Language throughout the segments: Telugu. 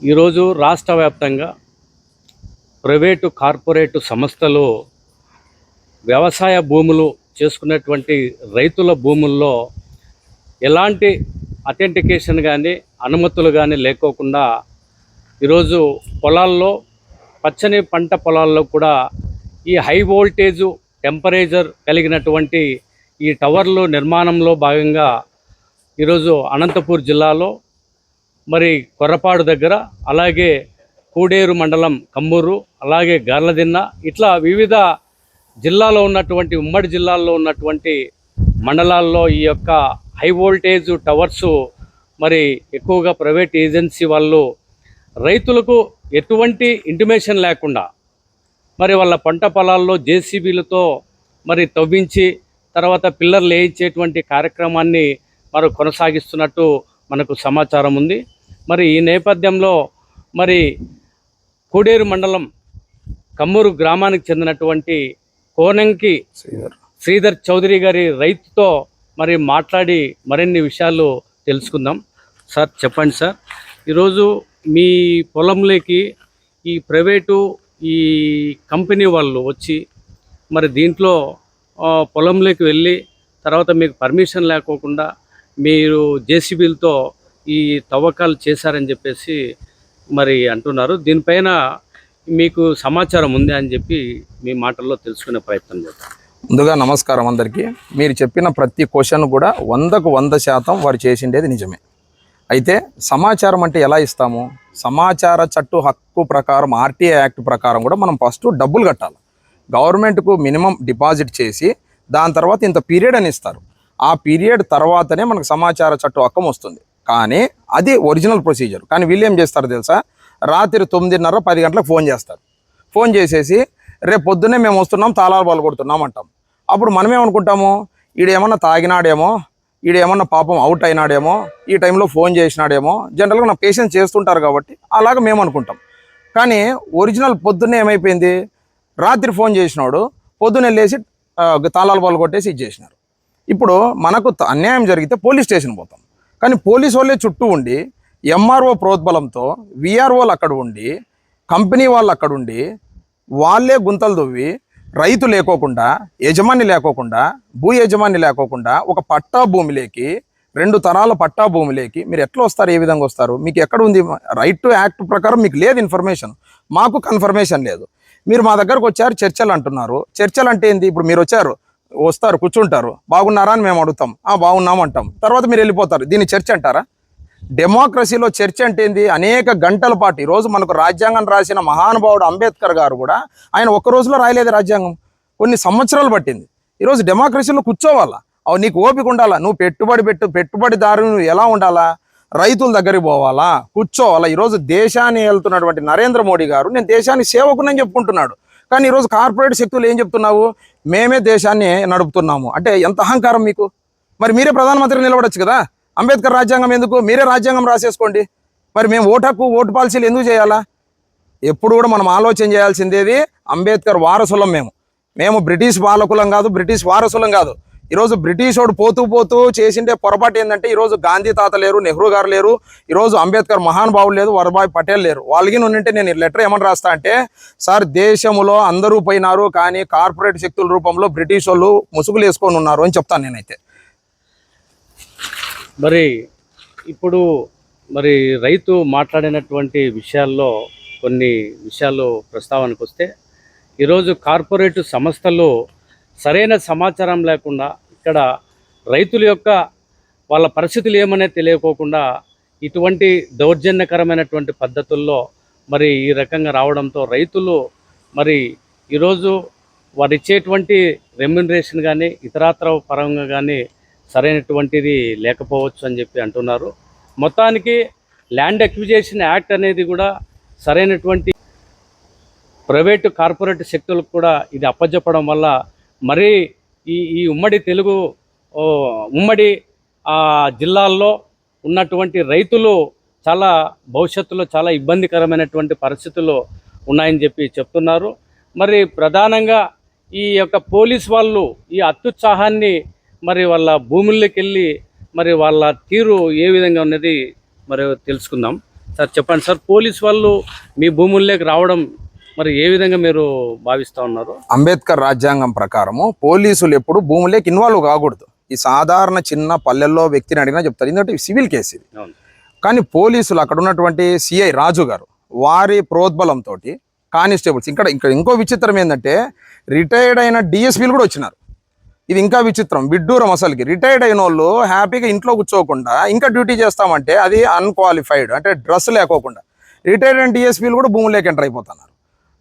ఈరోజు రాష్ట్ర వ్యాప్తంగా ప్రైవేటు కార్పొరేటు సంస్థలు వ్యవసాయ భూములు చేసుకున్నటువంటి రైతుల భూముల్లో ఎలాంటి అథెంటికేషన్ కానీ అనుమతులు కానీ లేకోకుండా ఈరోజు పొలాల్లో పచ్చని పంట పొలాల్లో కూడా ఈ హై వోల్టేజు టెంపరేచర్ కలిగినటువంటి ఈ టవర్లు నిర్మాణంలో భాగంగా ఈరోజు అనంతపూర్ జిల్లాలో మరి కొర్రపాడు దగ్గర, అలాగే కూడేరు మండలం కమ్మూరు, అలాగే గార్లదిన్న, ఇట్లా వివిధ జిల్లాలో ఉన్నటువంటి ఉమ్మడి జిల్లాల్లో ఉన్నటువంటి మండలాల్లో ఈ యొక్క హై వోల్టేజ్ టవర్సు మరి ఎక్కువగా ప్రైవేట్ ఏజెన్సీ వాళ్ళు రైతులకు ఎటువంటి ఇంటిమేషన్ లేకుండా మరి వాళ్ళ పంట పొలాల్లో జేసీబీలతో మరి తవ్వించి తర్వాత పిల్లర్లు వేయించేటువంటి కార్యక్రమాన్ని మరి కొనసాగిస్తున్నట్టు మనకు సమాచారం ఉంది. మరి ఈ నేపథ్యంలో మరి కూడేరు మండలం కమ్మూరు గ్రామానికి చెందినటువంటి కోనంకి శ్రీధర్ చౌదరి గారి రైతుతో మరి మాట్లాడి మరిన్ని విషయాలు తెలుసుకుందాం. సార్ చెప్పండి సార్, ఈరోజు మీ పొలంలోకి ఈ ప్రైవేటు ఈ కంపెనీ వాళ్ళు వచ్చి మరి దీంట్లో పొలంలోకి వెళ్ళి తర్వాత మీకు పర్మిషన్ లేకోకుండా మీరు జేసీబీలతో ఈ తవ్వకాలు చేశారని చెప్పేసి మరి అంటున్నారు. దీనిపైన మీకు సమాచారం ఉంది అని చెప్పి మీ మాటల్లో తెలుసుకునే ప్రయత్నం చేద్దాం. ముందుగా నమస్కారం అందరికీ. మీరు చెప్పిన ప్రతి క్వశ్చన్ కూడా 100కు 100% వారు చేసిండేది నిజమే. అయితే సమాచారం అంటే ఎలా ఇస్తాము? సమాచార చట్టు హక్కు ప్రకారం ఆర్టీఐ యాక్ట్ ప్రకారం కూడా మనం ఫస్ట్ డబ్బులు కట్టాలి. గవర్నమెంట్కు మినిమం డిపాజిట్ చేసి దాని తర్వాత ఇంత పీరియడ్ అని ఇస్తారు. ఆ పీరియడ్ తర్వాతనే మనకు సమాచార చట్టు హక్కం వస్తుంది. కానీ అది ఒరిజినల్ ప్రొసీజర్. కానీ వీళ్ళు ఏం చేస్తారు తెలుసా? రాత్రి 9:30 10 గంటలకు ఫోన్ చేస్తారు. ఫోన్ చేసేసి రేపు పొద్దున్నే మేము వస్తున్నాం, తాళాలు బాలు కొడుతున్నాం అంటాం. అప్పుడు మనమేమనుకుంటాము, ఈడేమన్నా తాగినాడేమో, ఈడేమన్నా పాపం అవుట్ అయినాడేమో, ఈ టైంలో ఫోన్ చేసినాడేమో, జనరల్గా నా పేషెంట్స్ చేస్తుంటారు కాబట్టి అలాగ మేము అనుకుంటాం. కానీ ఒరిజినల్ పొద్దున్నే ఏమైపోయింది, రాత్రి ఫోన్ చేసినాడు, పొద్దున్నే లేచి తాళాలు బాలు కొట్టేసి ఇచ్చేసినారు. ఇప్పుడు మనకు అన్యాయం జరిగితే పోలీస్ స్టేషన్ పోతాం. కానీ పోలీసు వాళ్ళే చుట్టూ ఉండి ఎంఆర్ఓ ప్రోద్బలంతో విఆర్ఓలు అక్కడ ఉండి కంపెనీ వాళ్ళు అక్కడ ఉండి వాళ్ళే గుంతలు దువ్వి రైతు లేకోకుండా, యజమాని లేకోకుండా, భూ యజమాని లేకోకుండా ఒక పట్టా భూమిలోకి 2 తరాల పట్టా భూమిలోకి మీరు ఎట్లా వస్తారు? ఏ విధంగా వస్తారు? మీకు ఎక్కడ ఉంది రైట్ టు యాక్ట్ ప్రకారం? మీకు లేదు ఇన్ఫర్మేషన్, మాకు కన్ఫర్మేషన్ లేదు. మీరు మా దగ్గరకు వచ్చారు, చర్చలు అంటున్నారు. చర్చలు అంటే ఏంది? ఇప్పుడు మీరు వచ్చారు, వస్తారు, కూర్చుంటారు, బాగున్నారా అని మేము అడుగుతాం, బాగున్నాం అంటాం, తర్వాత మీరు వెళ్ళిపోతారు. దీన్ని చర్చ అంటారా? డెమోక్రసీలో చర్చ అంటే ఏంది? అనేక గంటల పాటు. ఈరోజు మనకు రాజ్యాంగం రాసిన మహానుభావుడు అంబేద్కర్ గారు కూడా ఆయన ఒక్క రోజులో రాయలేదు రాజ్యాంగం, కొన్ని సంవత్సరాలు పట్టింది. ఈరోజు డెమోక్రసీలో కూర్చోవాలా, నీకు ఓపిక ఉండాలా, నువ్వు పెట్టుబడిదారు నువ్వు ఎలా ఉండాలా, రైతుల దగ్గరికి పోవాలా, కూర్చోవాలా. ఈరోజు దేశాన్ని వెళ్తున్నటువంటి నరేంద్ర మోడీ గారు నేను దేశానికి సేవకునని చెప్పుకుంటున్నాడు. కానీ ఈరోజు కార్పొరేట్ శక్తులు ఏం చెప్తున్నావు, మేమే దేశాన్ని నడుపుతున్నాము అంటే ఎంత అహంకారం మీకు? మరి మీరే ప్రధానమంత్రి నిలబడచ్చు కదా. అంబేద్కర్ రాజ్యాంగం ఎందుకు? మీరే రాజ్యాంగం రాసేసుకోండి. మరి మేము ఓటు పాలసీలు ఎందుకు చేయాలా? ఎప్పుడు కూడా మనం ఆలోచన చేయాల్సిందేది అంబేద్కర్ వారసులం. మేము బ్రిటిష్ పాలకులం కాదు, బ్రిటిష్ వారసులం కాదు. ఈరోజు బ్రిటిష్ వాడు పోతూ చేసిండే పొరపాటు ఏంటంటే ఈరోజు గాంధీ తాత లేరు, నెహ్రూ గారు లేరు, ఈరోజు అంబేద్కర్ మహానుభావులు లేదు, వల్లభాయ్ పటేల్ లేరు. వాళ్ళకి నుండి నేను లెటర్ ఏమని రాస్తా అంటే, సార్ దేశంలో అందరూ పోయినారు కానీ కార్పొరేట్ శక్తుల రూపంలో బ్రిటిష్ వాళ్ళు ముసుగులు వేసుకొని ఉన్నారు అని చెప్తాను నేనైతే. మరి ఇప్పుడు మరి రైతు మాట్లాడినటువంటి విషయాల్లో కొన్ని విషయాలు ప్రస్తావనకు వస్తే, ఈరోజు కార్పొరేట్ సంస్థలు సరైన సమాచారం లేకుండా ఇక్కడ రైతుల యొక్క వాళ్ళ పరిస్థితులు ఏమనే తెలియకోకుండా ఇటువంటి దౌర్జన్యకరమైనటువంటి పద్ధతుల్లో మరి ఈ రకంగా రావడంతో రైతులు మరి ఈరోజు వారు ఇచ్చేటువంటి రెమ్యునరేషన్ కానీ ఇతరాతర పరంగా కానీ సరైనటువంటిది లేకపోవచ్చు అని చెప్పి అంటున్నారు. మొత్తానికి ల్యాండ్ అక్విజిషన్ యాక్ట్ అనేది కూడా సరైనటువంటి ప్రైవేటు కార్పొరేట్ శక్తులకు కూడా ఇది అప్పజెప్పడం వల్ల మరి ఈ ఉమ్మడి జిల్లాల్లో ఉన్నటువంటి రైతులు చాలా భవిష్యత్తులో చాలా ఇబ్బందికరమైనటువంటి పరిస్థితులు ఉన్నాయని చెప్పి చెప్తున్నారు. మరి ప్రధానంగా ఈ యొక్క పోలీస్ వాళ్ళు ఈ అత్యుత్సాహాన్ని మరి వాళ్ళ భూముల్లోకి వెళ్ళి మరి వాళ్ళ తీరు ఏ విధంగా ఉన్నది మరి తెలుసుకుందాం. సార్ చెప్పండి సార్, పోలీస్ వాళ్ళు మీ భూముల్లోకి రావడం మరి ఏ విధంగా మీరు భావిస్తూ ఉన్నారు? అంబేద్కర్ రాజ్యాంగం ప్రకారము పోలీసులు ఎప్పుడు భూములేకి ఇన్వాల్వ్ కాకూడదు. ఈ సాధారణ చిన్న పల్లెల్లో వ్యక్తిని అడిగినా చెప్తారు, ఎందుకంటే సివిల్ కేసు ఇది. అవును. కానీ పోలీసులు అక్కడ ఉన్నటువంటి సిఐ రాజు గారు వారి ప్రోద్బలంతో కానిస్టేబుల్స్ ఇక్కడ ఇక్కడ ఇంకో విచిత్రం ఏంటంటే రిటైర్డ్ అయిన డిఎస్పీలు కూడా వచ్చినారు. ఇది ఇంకా విచిత్రం, విడ్డూరం. అసలుకి రిటైర్డ్ అయిన వాళ్ళు హ్యాపీగా ఇంట్లో కూర్చోకుండా ఇంకా డ్యూటీ చేస్తామంటే అది అన్క్వాలిఫైడ్, అంటే డ్రెస్ లేకోకుండా రిటైర్డ్ అయిన డిఎస్పీలు కూడా భూములేకి ఎంటర్ అయిపోతున్నారు.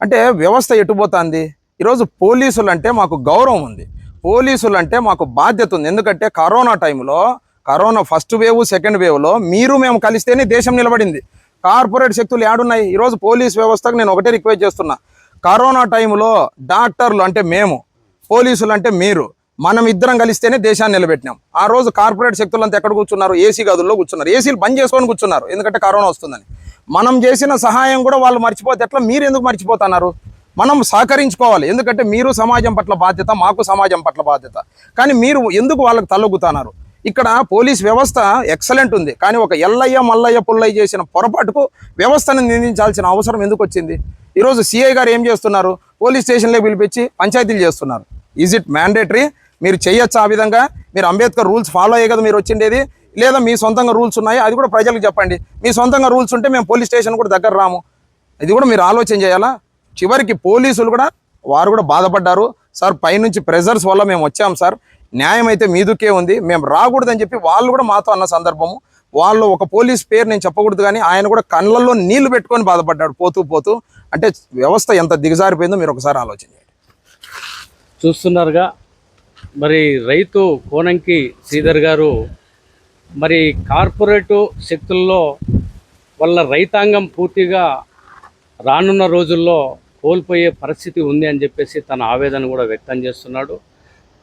అంటే వ్యవస్థ ఎటుపోతుంది. ఈరోజు పోలీసులు అంటే మాకు గౌరవం ఉంది, పోలీసులు అంటే మాకు బాధ్యత ఉంది. ఎందుకంటే కరోనా టైంలో, కరోనా ఫస్ట్ వేవ్ సెకండ్ వేవ్లో మీరు మేము కలిస్తేనే దేశం నిలబడింది. కార్పొరేట్ శక్తులు ఏడున్నాయి? ఈరోజు పోలీస్ వ్యవస్థకు నేను ఒకటే రిక్వెస్ట్ చేస్తున్నా, కరోనా టైంలో డాక్టర్లు అంటే మేము, పోలీసులు అంటే మీరు, మనం ఇద్దరం కలిస్తేనే దేశాన్ని నిలబెట్టినాం. ఆ రోజు కార్పొరేట్ శక్తులంతా ఎక్కడ కూర్చున్నారు? ఏసీ గదుల్లో కూర్చున్నారు, ఏసీలు బంద్ చేసుకొని కూర్చున్నారు, ఎందుకంటే కరోనా వస్తుందని. మనం చేసిన సహాయం కూడా వాళ్ళు మర్చిపోతే ఎట్లా? మీరు ఎందుకు మర్చిపోతున్నారు? మనం సహకరించుకోవాలి, ఎందుకంటే మీరు సమాజం పట్ల బాధ్యత, మాకు సమాజం పట్ల బాధ్యత. కానీ మీరు ఎందుకు వాళ్ళకి తలొగ్గుతున్నారు? ఇక్కడ పోలీస్ వ్యవస్థ ఎక్సలెంట్ ఉంది, కానీ ఒక ఎల్లయ్య మల్లయ్య పుల్లయ్య చేసిన పొరపాటుకు వ్యవస్థను నిందించాల్సిన అవసరం ఎందుకు వచ్చింది? ఈరోజు సిఐ గారు ఏం చేస్తున్నారు? పోలీస్ స్టేషన్లో పిలిపించి పంచాయతీలు చేస్తున్నారు. Is it mandatory? మీరు చేయొచ్చు ఆ విధంగా? మీరు అంబేద్కర్ రూల్స్ ఫాలో అయ్యే కదా మీరు వచ్చిండేది, లేదా మీ సొంతంగా రూల్స్ ఉన్నాయి? అది కూడా ప్రజలకు చెప్పండి. మీ సొంతంగా రూల్స్ ఉంటే మేము పోలీస్ స్టేషన్ కూడా దగ్గర రాము. ఇది కూడా మీరు ఆలోచన చేయాలా? చివరికి పోలీసులు కూడా వారు కూడా బాధపడ్డారు. సార్ పైనుంచి ప్రెజర్స్ వల్ల మేము వచ్చాం సార్, న్యాయం అయితే మీదుకే ఉంది, మేము రాకూడదని చెప్పి వాళ్ళు కూడా మాతో అన్న సందర్భము. వాళ్ళు ఒక పోలీస్ పేరు నేను చెప్పకూడదు, కానీ ఆయన కూడా కళ్ళల్లో నీళ్లు పెట్టుకొని బాధపడ్డాడు పోతూ పోతూ. అంటే వ్యవస్థ ఎంత దిగజారిపోయిందో మీరు ఒకసారి ఆలోచన చేయండి. చూస్తున్నారుగా, మరి రైతు కోనంకి శ్రీధర్ గారు మరి కార్పొరేటు శక్తుల్లో వాళ్ళ రైతాంగం పూర్తిగా రానున్న రోజుల్లో కోల్పోయే పరిస్థితి ఉంది అని చెప్పేసి తన ఆవేదన కూడా వ్యక్తం చేస్తున్నాడు.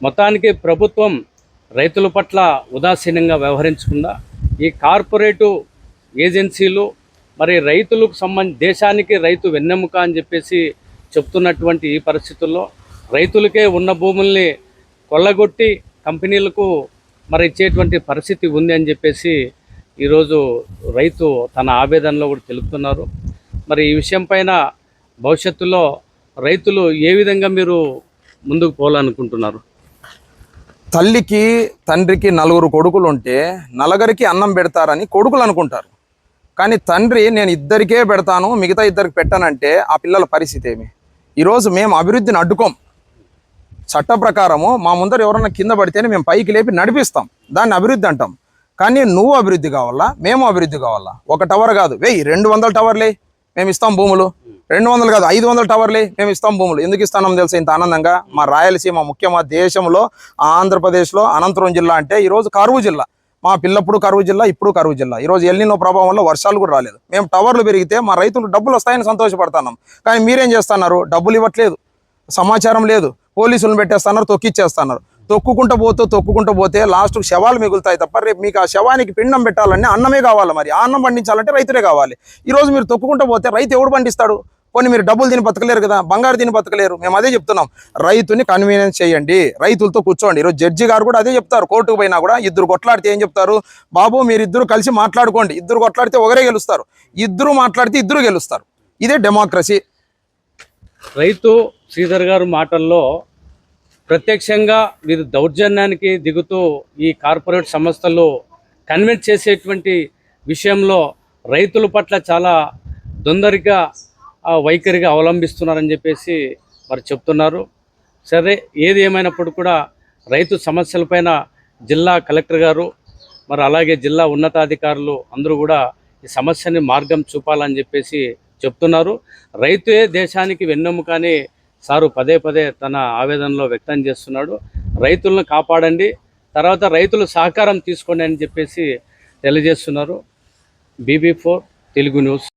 మొత్తానికి ప్రభుత్వం రైతుల పట్ల ఉదాసీనంగా వ్యవహరించకుండా ఈ కార్పొరేటు ఏజెన్సీలు మరి రైతులకు దేశానికి రైతు వెన్నెముక అని చెప్పేసి చెప్తున్నటువంటి ఈ పరిస్థితుల్లో రైతులకే ఉన్న భూముల్ని కొల్లగొట్టి కంపెనీలకు మరి ఇచ్చేటువంటి పరిస్థితి ఉంది అని చెప్పేసి ఈరోజు రైతు తన ఆవేదనలో కూడా తెలుపుతున్నారు. మరి ఈ విషయం పైన భవిష్యత్తులో రైతులు ఏ విధంగా మీరు ముందుకు పోవాలనుకుంటున్నారు? తల్లికి తండ్రికి నలుగురు కొడుకులు ఉంటే నలుగురికి అన్నం పెడతారని కొడుకులు అనుకుంటారు. కానీ తండ్రి నేను ఇద్దరికే పెడతాను, మిగతా ఇద్దరికి పెట్టానంటే ఆ పిల్లల పరిస్థితి ఏమి? ఈరోజు మేము అభివృద్ధిని అడ్డుకోం. చట్ట ప్రకారము మా ముందర ఎవరన్నా కింద పడితేనే మేము పైకి లేపి నడిపిస్తాం, దాన్ని అభివృద్ధి అంటాం. కానీ నువ్వు అభివృద్ధి కావాలా, మేము అభివృద్ధి కావాలా? ఒక టవర్ కాదు, 200 టవర్లే మేము ఇస్తాం భూములు, 200 కాదు 500 టవర్లే మేము ఇస్తాం భూములు. ఎందుకు ఇస్తానో తెలుసా ఇంత ఆనందంగా? మా రాయలసీమ ముఖ్యమైన దేశంలో ఆంధ్రప్రదేశ్లో అనంతపురం జిల్లా అంటే ఈరోజు కరువు జిల్లా. మా పిల్లప్పుడు కరువు జిల్లా, ఇప్పుడు కరువు జిల్లా. ఈరోజు ఎల్నినో ప్రభావం వల్ల వర్షాలు కూడా రాలేదు. మేము టవర్లు పెరిగితే మా రైతులు డబ్బులు వస్తాయని సంతోషపడుతున్నాం. కానీ మీరేం చేస్తున్నారు? డబ్బులు ఇవ్వట్లేదు, సమాచారం లేదు, పోలీసులను పెట్టేస్తున్నారు, తొక్కిచ్చేస్తున్నారు. తొక్కుకుంటూ పోతే లాస్ట్కు శవాలు మిగులుతాయి తప్ప రేపు మీకు ఆ శవానికి పిండం పెట్టాలంటే అన్నమే కావాలి. మరి ఆ అన్నం పండించాలంటే రైతులే కావాలి. ఈరోజు మీరు తొక్కుకుంటూ పోతే రైతు ఎవడు పండిస్తాడు? పోనీ మీరు డబ్బులు తిని బతకలేరు కదా, బంగారు తిని బతకలేరు. మేము అదే చెప్తున్నాం, రైతుని కన్వీనియన్స్ చేయండి, రైతులతో కూర్చోండి. ఈరోజు జడ్జి గారు కూడా అదే చెప్తారు. కోర్టుకు పోయినా కూడా ఇద్దరు కొట్లాడితే ఏం చెప్తారు? బాబు మీరిద్దరు కలిసి మాట్లాడుకోండి, ఇద్దరు కొట్లాడితే ఒకరే గెలుస్తారు, ఇద్దరు మాట్లాడితే ఇద్దరు గెలుస్తారు. ఇదే డెమోక్రసీ. రైతు శ్రీధర్ గారు మాటల్లో ప్రత్యక్షంగా వీరు దౌర్జన్యానికి దిగుతూ ఈ కార్పొరేట్ సంస్థలు కన్విన్స్ చేసేటువంటి విషయంలో రైతుల పట్ల చాలా దొందరిగా వైఖరిగా అవలంబిస్తున్నారని చెప్పేసి మరి చెప్తున్నారు. సరే, ఏది ఏమైనప్పుడు కూడా రైతు సమస్యలపైన జిల్లా కలెక్టర్ గారు మరి అలాగే జిల్లా ఉన్నతాధికారులు అందరూ కూడా ఈ సమస్యని మార్గం చూపాలని చెప్పేసి చెప్తున్నారు. రైతే దేశానికి వెన్నెముక అని సారు పదే తన ఆవేదనలో వ్యక్తం చేస్తున్నాడు. రైతులను కాపాడండి, తర్వాత రైతులు సహకారం తీసుకోండి అని చెప్పేసి తెలియజేస్తున్నారు. BB4 Telugu news.